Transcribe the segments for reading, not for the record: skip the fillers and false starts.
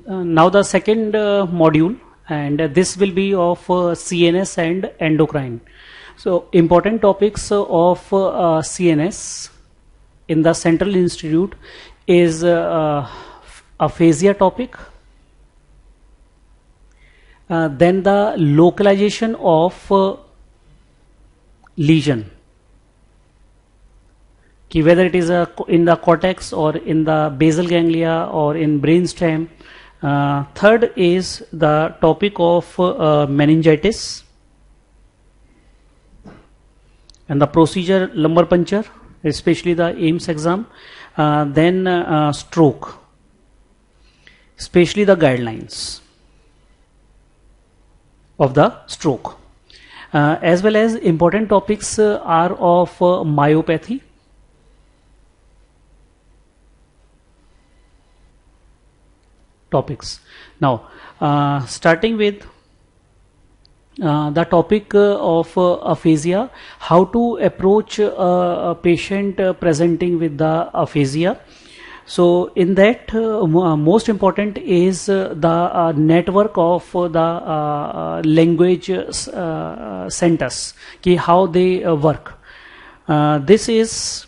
now the second module, and this will be of CNS and endocrine. So important topics of CNS in the Central Institute is aphasia topic, then the localization of lesion, whether it is in the cortex or in the basal ganglia or in brainstem. Third is the topic of meningitis and the procedure lumbar puncture, especially the AIIMS exam. Then stroke, especially the guidelines of the stroke, as well as important topics are of myopathy, topics. Now, starting with the topic of aphasia, how to approach a patient presenting with the aphasia. So in that, most important is the network of the language centers, how they work. This is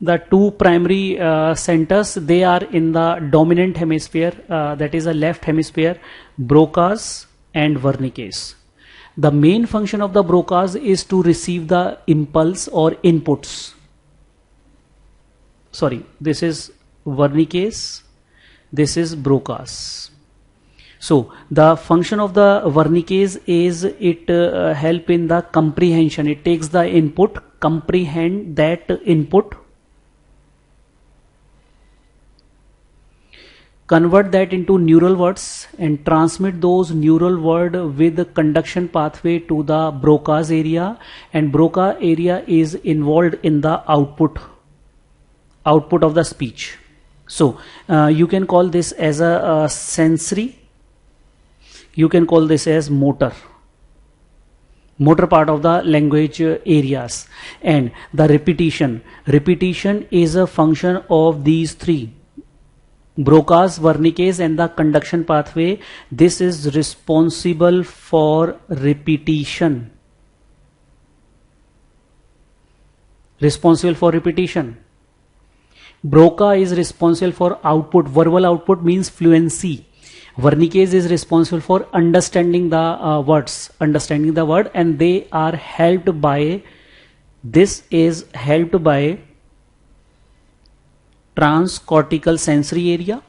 the two primary centers. They are in the dominant hemisphere, that is the left hemisphere, Broca's and Wernicke's. The main function of the Broca's is to receive the impulse or inputs. Sorry, this is Wernicke's, this is Broca's. So the function of the Wernicke's is it help in the comprehension. It takes the input, comprehend that input, convert that into neural words and transmit those neural word with the conduction pathway to the Broca's area, and Broca area is involved in the output of the speech. So you can call this as a sensory, you can call this as motor part of the language areas. And the repetition is a function of these three, Broca's, Wernicke's and the conduction pathway. This is responsible for repetition. Broca is responsible for output. Verbal output means fluency. Wernicke's is responsible for understanding the word, and they are helped by, this is helped by transcortical sensory area.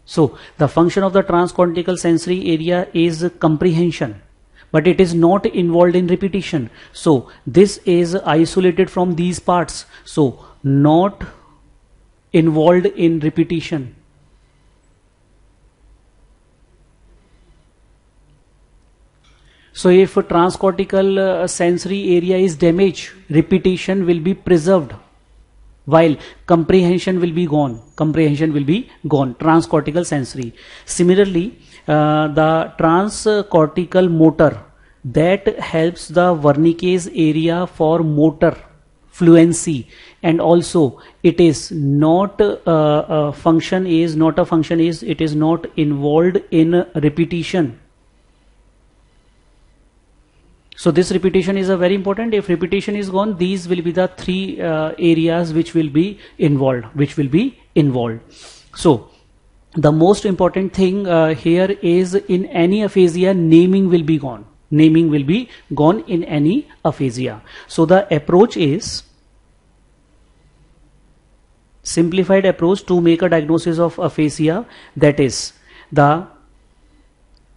So the function of the transcortical sensory area is comprehension, but it is not involved in repetition. So this is isolated from these parts, so not involved in repetition. So if transcortical sensory area is damaged, repetition will be preserved, while comprehension will be gone. Transcortical sensory. Similarly, the transcortical motor, that helps the Wernicke's area for motor fluency, and also it is not it is not involved in repetition. So this repetition is a very important. If repetition is gone, these will be the three areas which will be involved. So the most important thing here is, in any aphasia, naming will be gone. In any aphasia. So the approach is simplified approach to make a diagnosis of aphasia. That is, the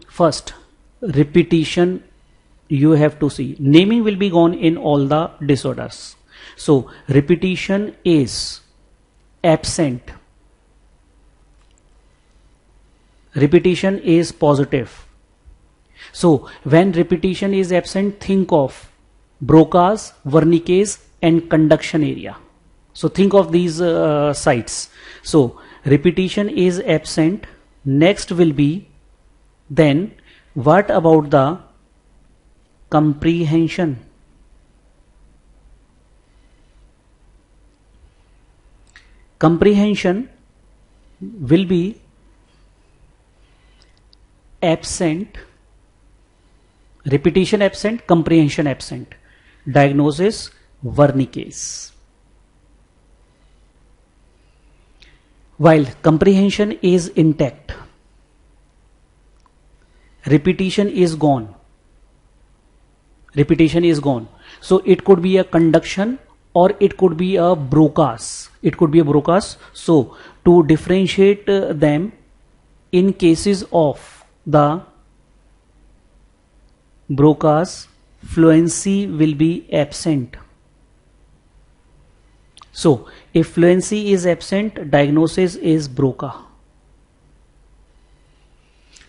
first, repetition you have to see. Naming will be gone in all the disorders. So repetition is absent. Repetition is positive. So when repetition is absent, think of Broca's, Wernicke's and conduction area. So think of these sites. So repetition is absent. Next will be, then what about the comprehension? Comprehension will be absent, repetition absent, comprehension absent. Diagnosis Wernicke's. While comprehension is intact, repetition is gone. Repetition is gone. So it could be a conduction or it could be a Broca's. It could be a Broca's. So to differentiate them, in cases of the Broca's, fluency will be absent. So if fluency is absent, diagnosis is Broca.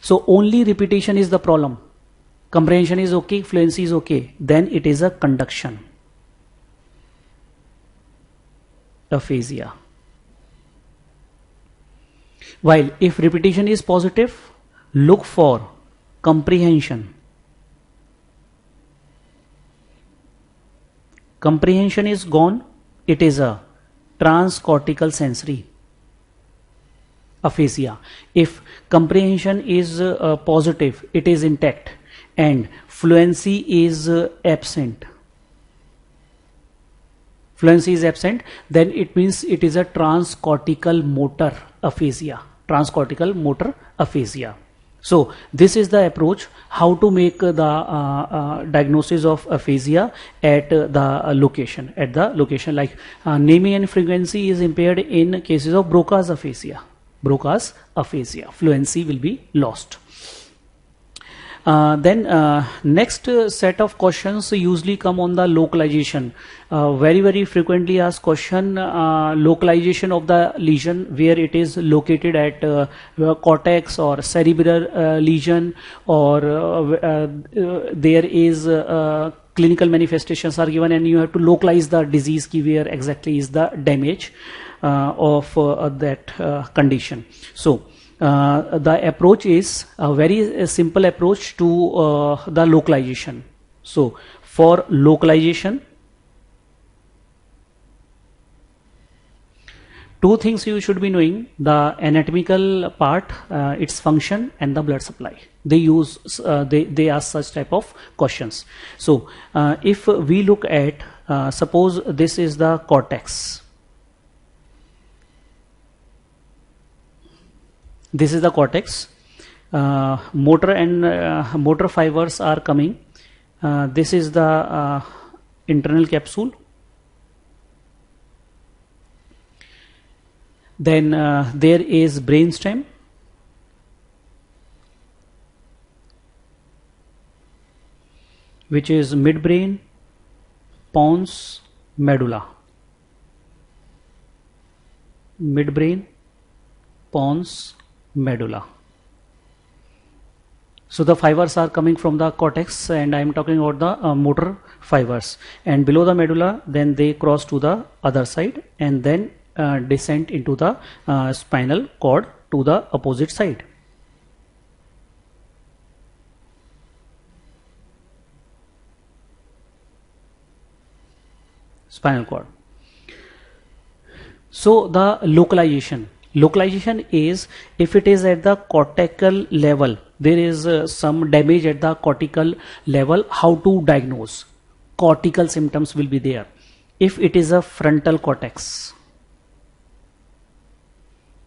So only repetition is the problem. Comprehension is okay, fluency is okay. Then it is a conduction. Aphasia. While if repetition is positive, look for comprehension. Comprehension is gone, it is a transcortical sensory aphasia. If comprehension is positive, it is intact, and fluency is absent. Fluency is absent, then it means it is a transcortical motor aphasia. Transcortical motor aphasia. So this is the approach how to make the diagnosis of aphasia at the location. At the location, like naming and frequency is impaired in cases of Broca's aphasia. Broca's aphasia, fluency will be lost. Then next set of questions usually come on the localization. Very frequently asked question, localization of the lesion, where it is located at cortex or cerebral lesion, or there is clinical manifestations are given and you have to localize the disease key where exactly is the damage of that condition. So the approach is a very simple approach to the localization. So for localization, two things you should be knowing: the anatomical part, its function, and the blood supply. They use they ask such type of questions. So if we look at suppose this is the cortex. This is the cortex. Motor and motor fibers are coming. This is the internal capsule. Then there is brainstem. Which is midbrain, pons, medulla. Midbrain, pons, medulla. So the fibers are coming from the cortex, and I am talking about the motor fibers. And below the medulla, then they cross to the other side and then descend into the spinal cord to the opposite side. Spinal cord. So the localization is if it is at the cortical level, there is some damage at the cortical level, how to diagnose? Cortical symptoms will be there. If it is a frontal cortex,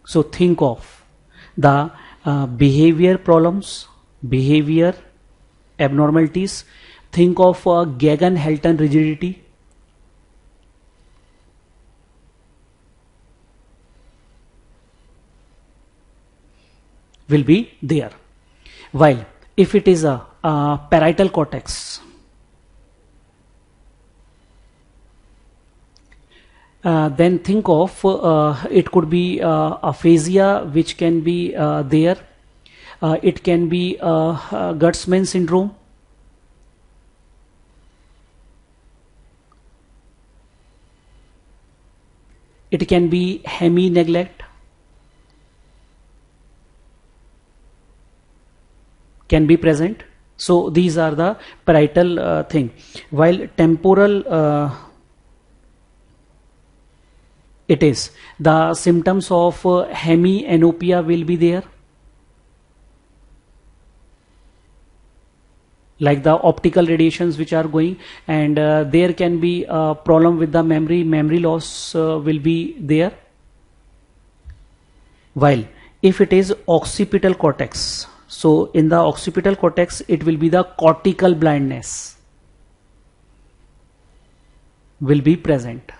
so think of the behavior problems, behavior abnormalities. Think of Gaggen-Helton rigidity. Will be there. While if it is a parietal cortex, then think of it could be aphasia, which can be there. It can be Gutzmann syndrome. It can be hemi-neglect. Can be present. So these are the parietal thing. While temporal It is. The symptoms of hemianopia will be there, like the optical radiations which are going, and there can be a problem with the memory loss will be there. While if it is occipital cortex, so in the occipital cortex it will be the cortical blindness will be present.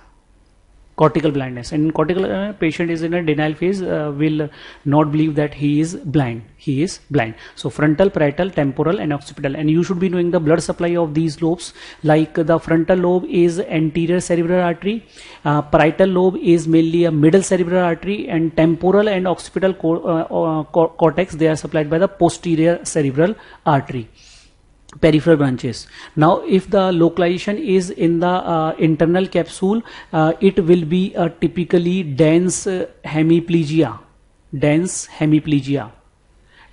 Cortical blindness, and in cortical patient is in a denial phase, will not believe that he is blind. He is blind. So frontal, parietal, temporal and occipital, and you should be knowing the blood supply of these lobes. Like the frontal lobe is anterior cerebral artery, parietal lobe is mainly a middle cerebral artery, and temporal and occipital cortex, they are supplied by the posterior cerebral artery. Peripheral branches. Now if the localization is in the internal capsule, it will be a typically dense hemiplegia. Dense hemiplegia.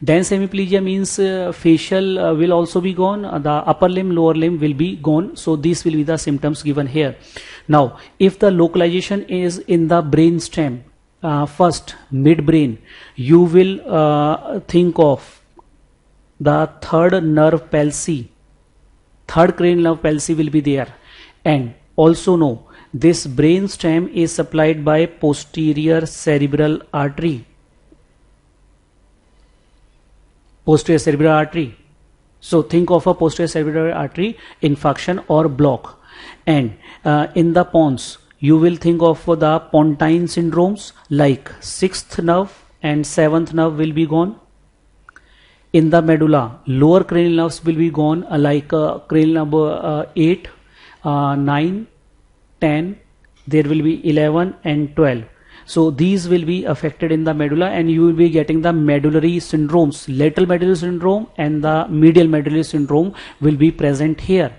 Dense hemiplegia means facial will also be gone, the upper limb, lower limb will be gone. So these will be the symptoms given here. Now if the localization is in the brain stem, first midbrain, you will think of the third nerve palsy, third cranial nerve palsy will be there. And also know this brain stem is supplied by posterior cerebral artery. Posterior cerebral artery. So think of a posterior cerebral artery infarction or block. And in the pons, you will think of the pontine syndromes, like 6th nerve and 7th nerve will be gone. In the medulla, lower cranial nerves will be gone, like cranial number 8, 9, 10, there will be 11 and 12. So these will be affected in the medulla, and you will be getting the medullary syndromes. Lateral medullary syndrome and the medial medullary syndrome will be present here.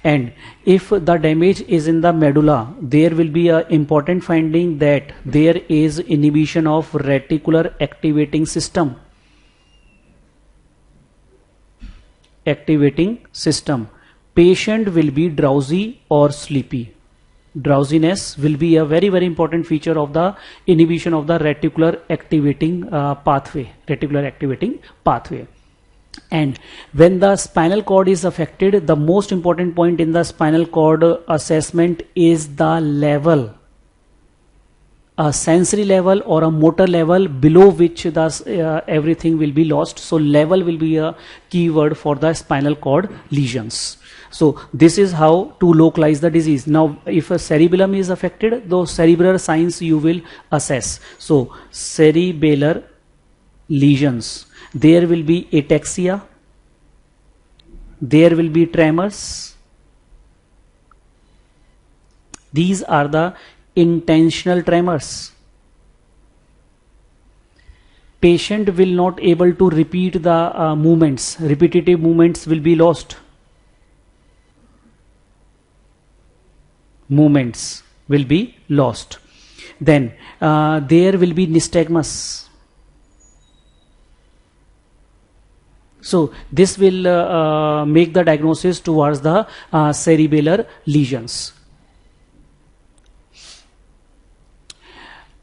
And if the damage is in the medulla, there will be an important finding that there is inhibition of reticular activating system. Patient will be drowsy or sleepy. Drowsiness will be a very important feature of the inhibition of the reticular activating pathway. And when the spinal cord is affected, the most important point in the spinal cord assessment is the level, a sensory level or a motor level below which the everything will be lost. So level will be a keyword for the spinal cord lesions. So this is how to localize the disease. Now if a cerebellum is affected, those cerebral signs you will assess. So cerebellar lesions, there will be ataxia, there will be tremors. These are the intentional tremors. Patient will not able to repeat the movements. Repetitive movements will be lost. Movements will be lost. Then there will be nystagmus. So this will make the diagnosis towards the cerebellar lesions.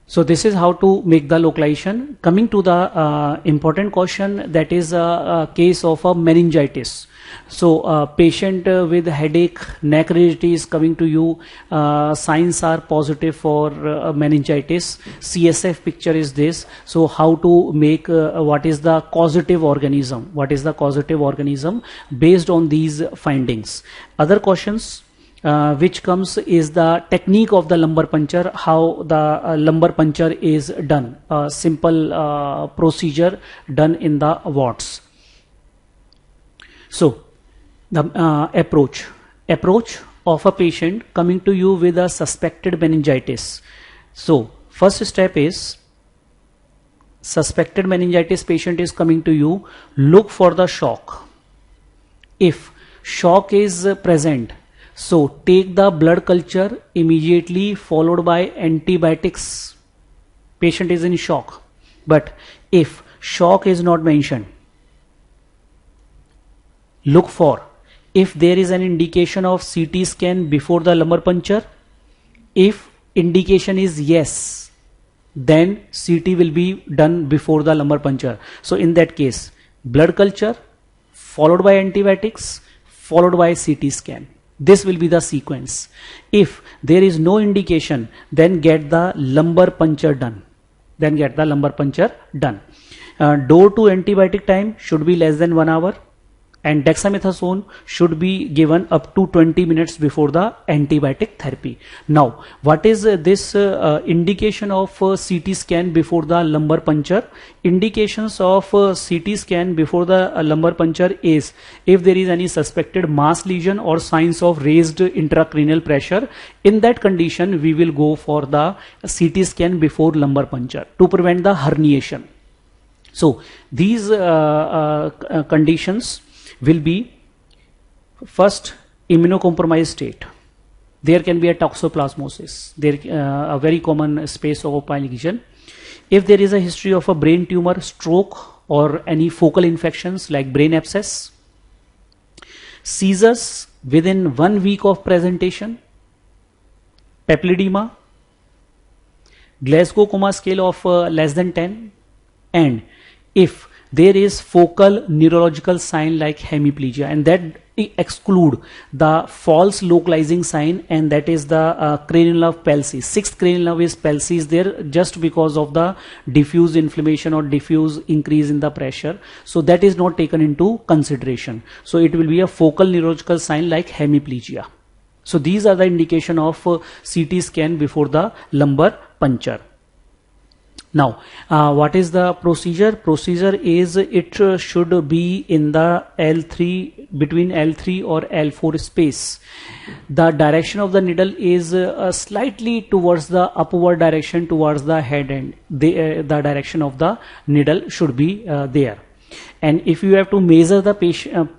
So this is how to make the localization. Coming to the important question, that is a case of a meningitis. So patient with headache, neck rigidity is coming to you. Signs are positive for meningitis. CSF picture is this. So how to make what is the causative organism? What is the causative organism based on these findings? Other questions which comes is the technique of the lumbar puncture, how the lumbar puncture is done, a simple procedure done in the wards. So the approach of a patient coming to you with a suspected meningitis. So first step is, suspected meningitis patient is coming to you, look for the shock. If shock is present, so take the blood culture immediately, followed by antibiotics. Patient is in shock. But if shock is not mentioned, look for, if there is an indication of CT scan before the lumbar puncture. If indication is yes, then CT will be done before the lumbar puncture. So in that case, blood culture followed by antibiotics followed by CT scan. This will be the sequence. If there is no indication, then get the lumbar puncture done. Door to antibiotic time should be less than 1 hour, and dexamethasone should be given up to 20 minutes before the antibiotic therapy. Now, what is this indication of CT scan before the lumbar puncture? Indications of CT scan before the lumbar puncture is if there is any suspected mass lesion or signs of raised intracranial pressure. In that condition, we will go for the CT scan before lumbar puncture to prevent the herniation. So these conditions will be: first, immunocompromised state. There can be a toxoplasmosis, a very common space of opine lesion. If there is a history of a brain tumor, stroke, or any focal infections like brain abscess, seizures within 1 week of presentation, papilledema, Glasgow Coma scale of less than 10, and if there is focal neurological sign like hemiplegia, and that exclude the false localizing sign, and that is the cranial nerve palsy. Sixth cranial nerve is palsy is there just because of the diffuse inflammation or diffuse increase in the pressure. So that is not taken into consideration. So it will be a focal neurological sign like hemiplegia. So these are the indication of CT scan before the lumbar puncture. Now, what is the procedure? Procedure is it should be in the L3, between L3 or L4 space. The direction of the needle is slightly towards the upward direction towards the head end. The direction of the needle should be there. And if you have to measure the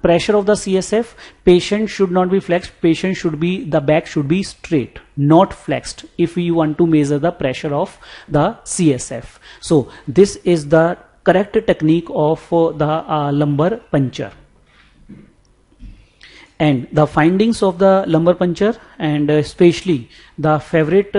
pressure of the CSF, patient should not be flexed. Patient should be, the back should be straight, not flexed, if you want to measure the pressure of the CSF. So this is the correct technique of the lumbar puncture. And the findings of the lumbar puncture, and especially the favorite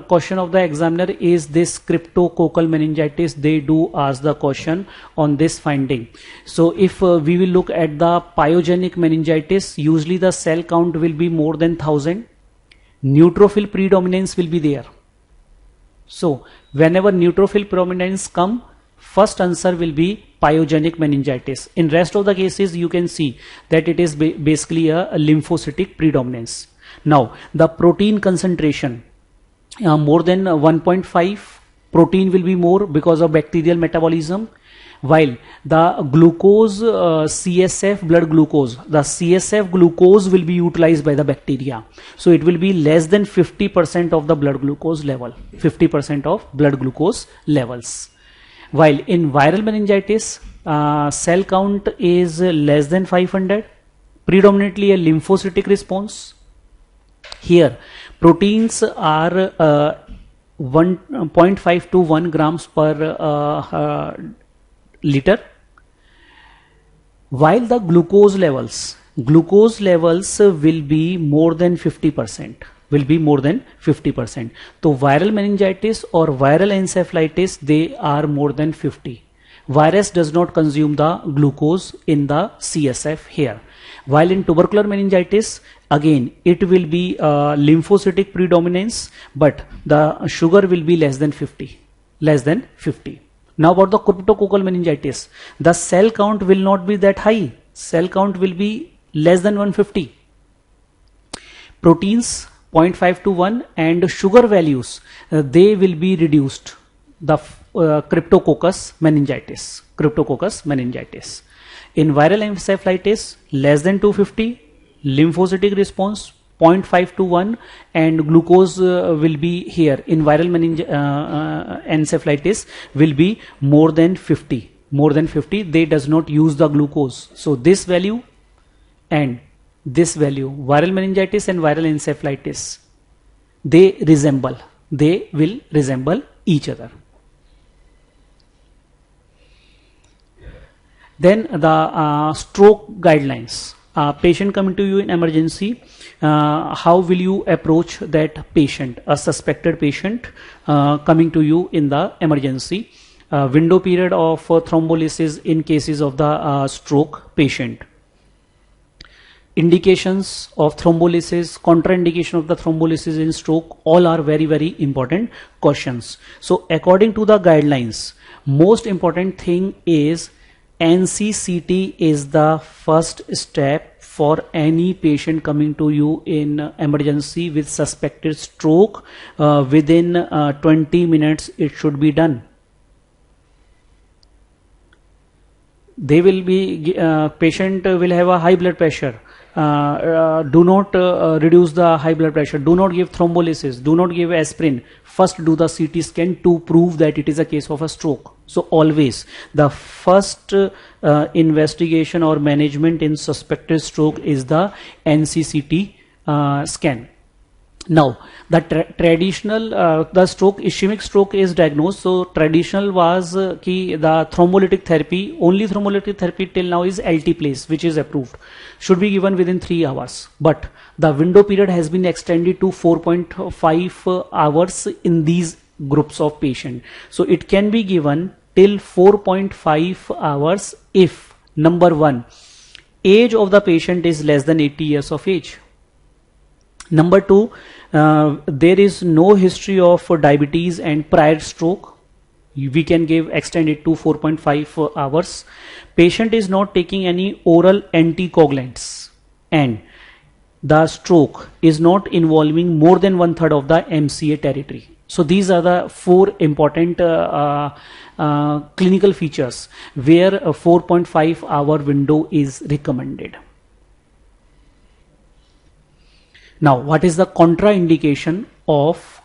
question of the examiner is this cryptococcal meningitis. They do ask the question on this finding. So if we will look at the pyogenic meningitis, usually the cell count will be more than 1000. Neutrophil predominance will be there. So whenever neutrophil predominance come, first answer will be pyogenic meningitis. In rest of the cases, you can see that it is basically a lymphocytic predominance. Now, the protein concentration, more than 1.5, protein will be more because of bacterial metabolism, while the glucose, CSF blood glucose, the CSF glucose will be utilized by the bacteria. So it will be less than 50% of the blood glucose level, 50% of blood glucose levels. While in viral meningitis, cell count is less than 500, predominantly a lymphocytic response. Here, proteins are 1.5 to 1 grams per liter, while the glucose levels will be more than 50%. So viral meningitis or viral encephalitis, they are more than 50. Virus does not consume the glucose in the CSF here. While in tubercular meningitis, again it will be lymphocytic predominance, but the sugar will be less than 50. Now about the cryptococcal meningitis, the cell count will not be that high. Cell count will be less than 150. Proteins 0.5 to 1, and sugar values, they will be reduced. The cryptococcus meningitis. In viral encephalitis, less than 250, lymphocytic response 0.5 to 1, and glucose will be here. In viral encephalitis will be more than 50. They does not use the glucose. So this value and this value, viral meningitis and viral encephalitis, they will resemble each other. Then the stroke guidelines. Patient coming to you in emergency, how will you approach that patient, a suspected patient coming to you in the emergency? Window period of thrombolysis in cases of the stroke patient. Indications of thrombolysis, contraindication of the thrombolysis in stroke, all are very, very important questions. So according to the guidelines, most important thing is NCCT is the first step for any patient coming to you in emergency with suspected stroke. Within 20 minutes it should be done. They will be, patient will have a high blood pressure. Do not reduce the high blood pressure. Do not give thrombolysis. Do not give aspirin. First do the CT scan to prove that it is a case of a stroke. So always the first investigation or management in suspected stroke is the NCCT scan. Now the traditional the stroke, ischemic stroke is diagnosed. So traditional was ki the thrombolytic therapy, only thrombolytic therapy till now is alteplase, which is approved, should be given within 3 hours. But the window period has been extended to 4.5 hours in these groups of patient. So it can be given till 4.5 hours if number 1, age of the patient is less than 80 years of age. Number 2, there is no history of diabetes and prior stroke. We can give extend it to 4.5 hours. Patient is not taking any oral anticoagulants and the stroke is not involving more than 1/3 of the MCA territory. So these are the 4 important clinical features where a 4.5 hour window is recommended. Now, what is the contraindication of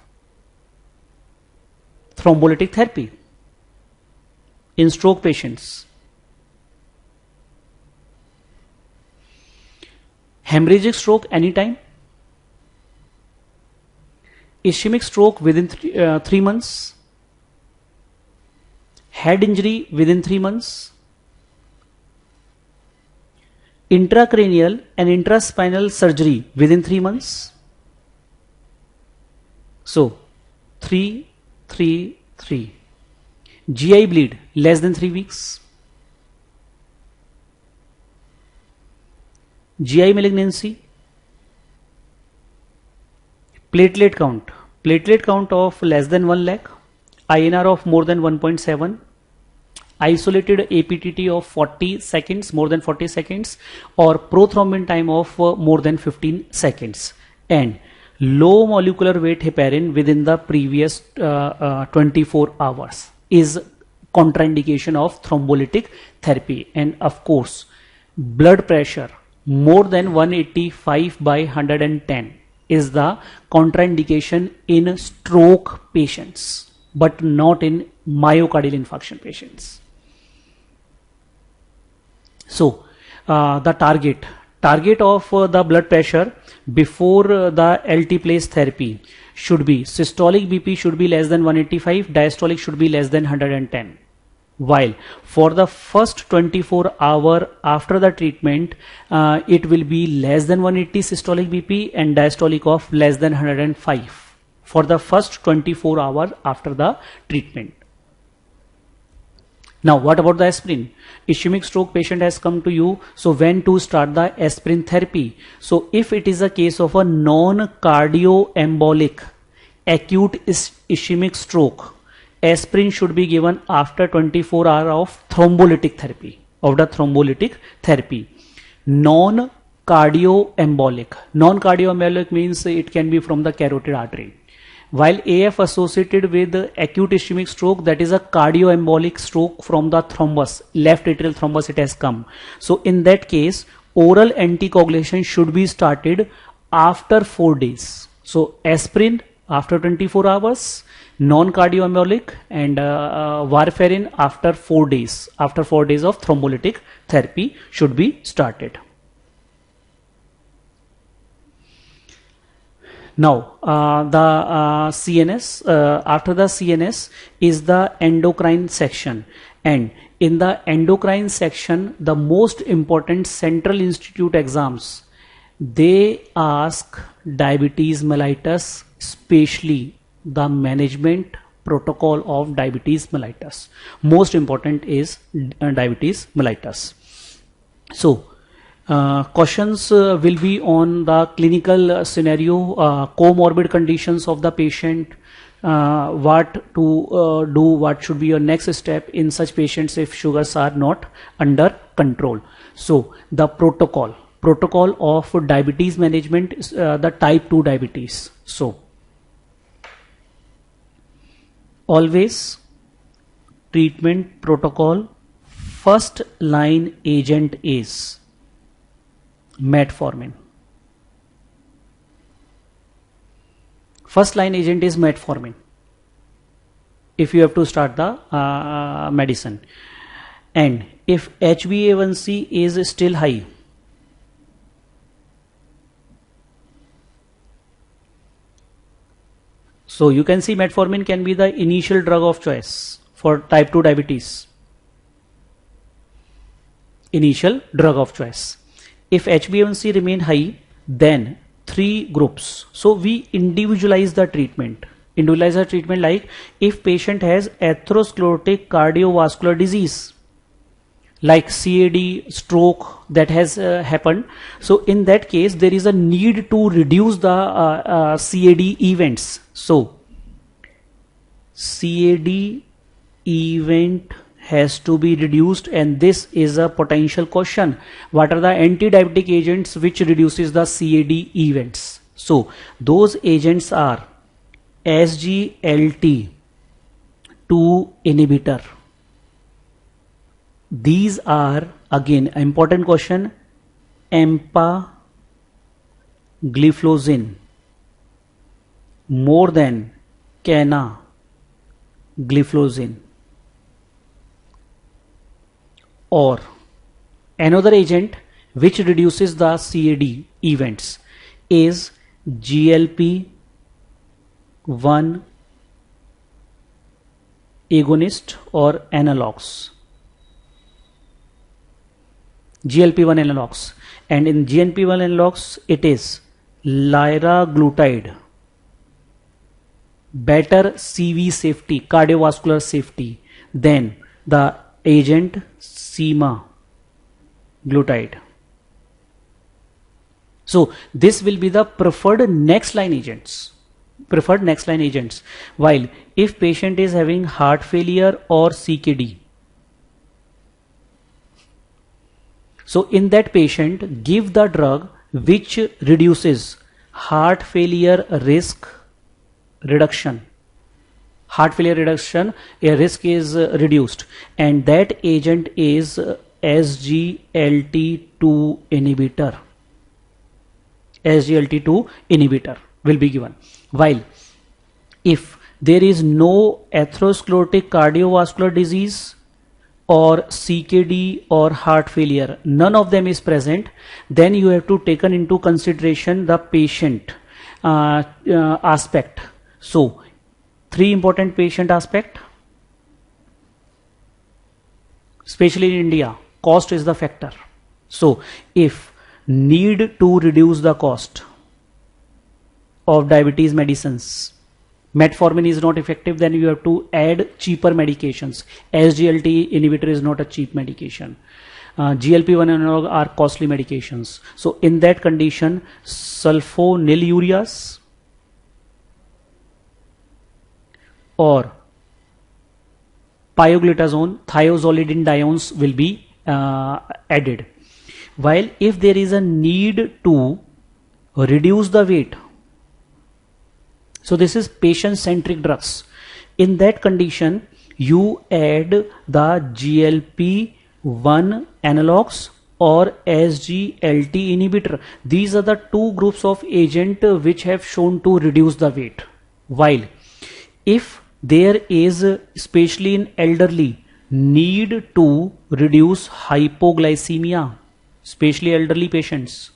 thrombolytic therapy in stroke patients? Hemorrhagic stroke anytime. Ischemic stroke within 3 months. Head injury within 3 months. Intracranial and intraspinal surgery within 3 months. So 3, 3, 3. GI bleed less than 3 weeks. GI malignancy. Platelet count of less than 1 lakh. INR of more than 1.7. Isolated APTT of 40 seconds, more than 40 seconds, or prothrombin time of more than 15 seconds, and low molecular weight heparin within the previous 24 hours is contraindication of thrombolytic therapy. And of course, blood pressure more than 185/110 is the contraindication in stroke patients, but not in myocardial infarction patients. So the target of the blood pressure before the alteplase therapy should be systolic BP should be less than 185, diastolic should be less than 110. While for the first 24 hour after the treatment, it will be less than 180 systolic BP and diastolic of less than 105 for the first 24 hours after the treatment. Now, what about the aspirin? Ischemic stroke patient has come to you. So when to start the aspirin therapy? So if it is a case of a non-cardioembolic acute ischemic stroke, aspirin should be given after 24 hours of thrombolytic therapy, Non-cardioembolic. Non-cardioembolic means it can be from the carotid artery. While AF associated with acute ischemic stroke, that is a cardioembolic stroke from the thrombus, left atrial thrombus it has come. So in that case, oral anticoagulation should be started after 4 days. So aspirin after 24 hours, non-cardioembolic, and warfarin after 4 days. After 4 days of thrombolytic therapy should be started. Now, the CNS, after the CNS is the endocrine section, and in the endocrine section, the most important central institute exams, they ask diabetes mellitus, especially the management protocol of diabetes mellitus. Most important is diabetes mellitus. So questions will be on the clinical scenario, comorbid conditions of the patient, what to do, what should be your next step in such patients if sugars are not under control. So the protocol of diabetes management is the type 2 diabetes. So always treatment protocol, first line agent is metformin. First line agent is metformin if you have to start the medicine. And if HbA1c is still high, so you can see metformin can be the initial drug of choice for type 2 diabetes. Initial drug of choice. If HbA1c remain high, then 3 groups. So we individualize the treatment. Individualize the treatment like if patient has atherosclerotic cardiovascular disease, like CAD, stroke that has happened. So in that case, there is a need to reduce the CAD events. So CAD event has to be reduced, and this is a potential question. What are the anti-diabetic agents which reduces the CAD events? So those agents are SGLT2 inhibitor. These are again important question, empagliflozin more than canagliflozin. Or another agent which reduces the CAD events is GLP-1 agonist or analogs. GLP-1 analogs, and in GLP-1 analogs it is liraglutide. Better CV safety, cardiovascular safety than the agent semaglutide. So this will be the preferred next line agents. While if patient is having heart failure or CKD, so in that patient, give the drug which reduces heart failure risk reduction. Heart failure reduction, a risk is reduced, and that agent is SGLT2 inhibitor. SGLT2 inhibitor will be given. While if there is no atherosclerotic cardiovascular disease or CKD or heart failure, none of them is present, then you have to take into consideration the patient aspect. So 3 important patient aspect, especially in India, cost is the factor. So if need to reduce the cost of diabetes medicines, metformin is not effective, then you have to add cheaper medications. SGLT inhibitor is not a cheap medication. GLP-1 analog are costly medications. So in that condition, sulfonylureas or pioglitazone, thiazolidinediones will be added. While if there is a need to reduce the weight, so this is patient-centric drugs. In that condition, you add the GLP-1 analogs or SGLT inhibitor. These are the 2 groups of agent which have shown to reduce the weight. While if there is, especially in elderly, need to reduce hypoglycemia, especially elderly patients,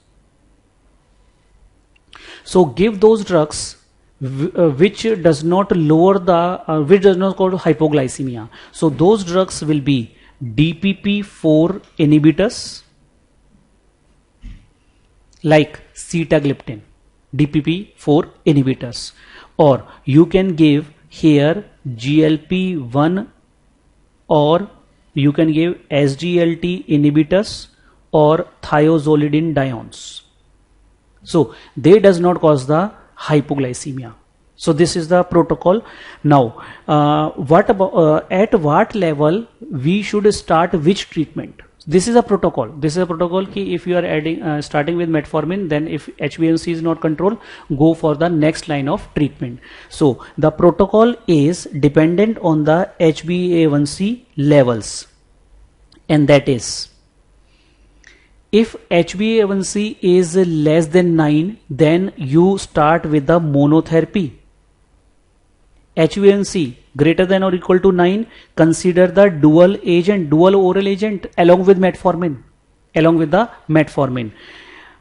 so give those drugs which does not lower the which does not cause hypoglycemia. So those drugs will be DPP4 inhibitors like sitagliptin, DPP4 inhibitors, or you can give here GLP-1, or you can give SGLT inhibitors or thiazolidinediones. So they does not cause the hypoglycemia. So this is the protocol. Now, what about at what level we should start which treatment? This is a protocol. This is a protocol ki if you are adding starting with metformin, then if HbA1c is not controlled, go for the next line of treatment. So the protocol is dependent on the HbA1c levels, and that is, if HbA1c is less than 9, then you start with the monotherapy. HbA1c greater than or equal to 9, consider the dual agent, dual oral agent along with metformin,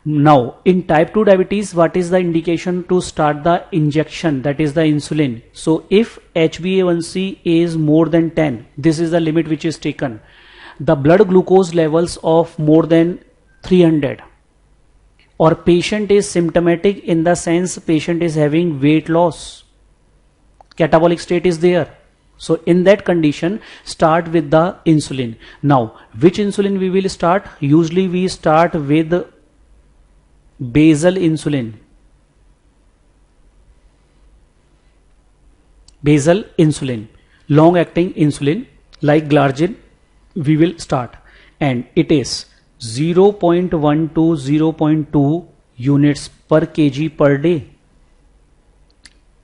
Now, in type 2 diabetes, what is the indication to start the injection? That is the insulin. So if HbA1c is more than 10, this is the limit which is taken. The blood glucose levels of more than 300, or patient is symptomatic in the sense patient is having weight loss, catabolic state is there. So in that condition, start with the insulin. Now, which insulin we will start? Usually we start with basal insulin. Basal insulin, long acting insulin like Glargine, we will start, and it is 0.1 to 0.2 units per kg per day,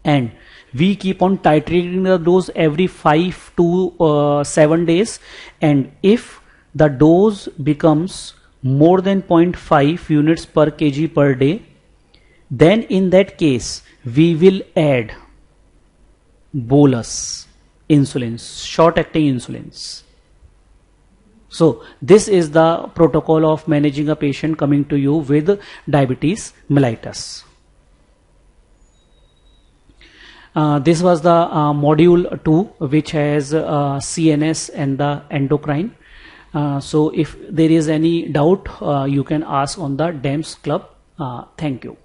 and we keep on titrating the dose every 5 to 7 days, and if the dose becomes more than 0.5 units per kg per day, then in that case we will add bolus insulins, short acting insulins. So this is the protocol of managing a patient coming to you with diabetes mellitus. This was the module 2, which has CNS and the endocrine. So if there is any doubt, you can ask on the DEMS club. Thank you.